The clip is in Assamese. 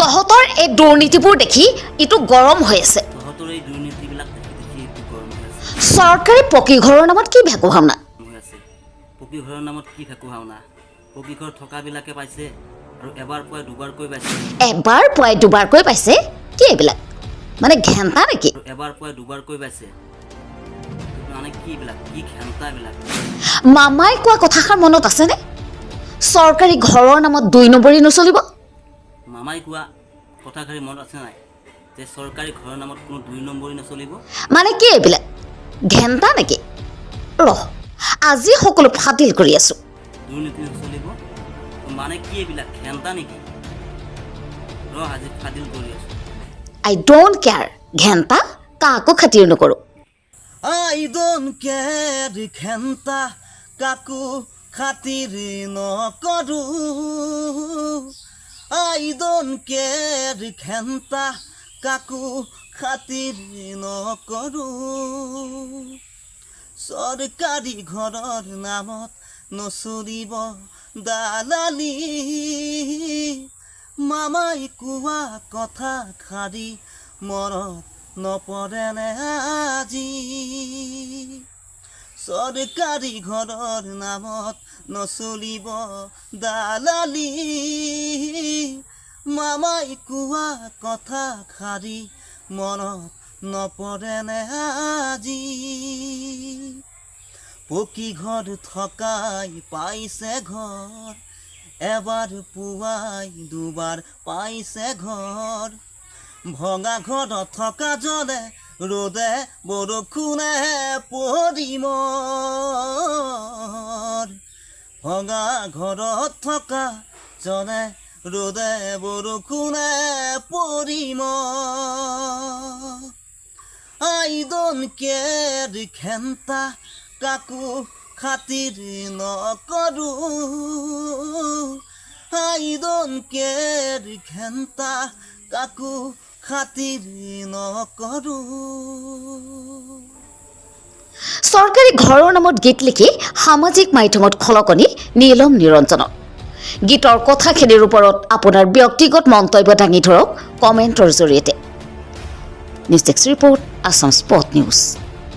তহঁতৰ এই দুৰ্নীতিবোৰ দেখি ইটো গৰম হৈ আছে তহঁতৰ এই দুৰ্নীতিবিলাক দেখি এইটো গৰম হৈ আছে চৰকাৰী পকী ঘৰৰ নামত কি ভেকু ভাওনা পকী ঘৰৰ নামত কি ভেকু ভাওনা পকী ঘৰ থকাবিলাকে পাইছে আৰু এবাৰ পুৱাই দুবাৰকৈ পাইছে এবাৰ পুৱাই দুবাৰকৈ পাইছে কি এইবিলাক মানে ঘেণ্টা নেকি এবাৰ পুৱাই দুবাৰকৈ পাইছে মানে কি এইবিলাক কি ঘেণ্টাবিলাক মামাই কোৱা কথাষাৰ মনত আছেনে চৰকাৰী ঘৰৰ নামত 2 নম্বৰী নচলিব মামাই কোৱা কথাষাৰি মনত আছে নাই যে চৰকাৰী ঘৰৰ নামত কোনো 2 নম্বৰী নচলিব মানে কি এইবিলাক ঘেণ্টা নেকি ৰহ আজি সকলো ফাটিল কৰি আছো দুৰ্নীতি নচলিব মানে কি এইবিলাক ঘেণ্টা নেকি আজি ফাটিল কৰি আছো আই ডোণ্ট কেয়াৰ ঘেণ্টা কাকো খাতিৰ নকৰো I don't care ঘেণ্টা কাকো খাতিৰ নকৰো I don't care ঘেণ্টা কাকো খাতিৰ নকৰো চৰকাৰী ঘৰৰ নামত নচলিব দালালি মামাই কোৱা কথা খাৰি মনত নপৰেনে আজি চৰকাৰী ঘৰৰ নামত নচলিব দালালি মামাই কোৱা কথা খাৰি মনত নপৰেনে আজি পকী ঘৰ থকাই পাইছে ঘৰ এবাৰ পুৱাই দুবাৰ পাইছে ঘৰ ভঙা ঘৰত থকা জনে ৰ'দে বৰষুণে পৰিম ভঙা ঘৰত থকা জনে ৰ'দে বৰষুণে পৰিম I don't care ঘেণ্টা কাকো খাতিৰ নকৰো I don't care ঘেণ্টা কাকো খাতিৰ নকৰো চৰকাৰী ঘৰৰ নামত গীত লিখি সামাজিক মাধ্যমত খলকনি নীলম নিৰঞ্জনৰ গীতৰ কথাখিনিৰ ওপৰত আপোনাৰ ব্যক্তিগত মন্তব্য দাঙি ধৰক কমেণ্টৰ জৰিয়তে news desk report Assam spot news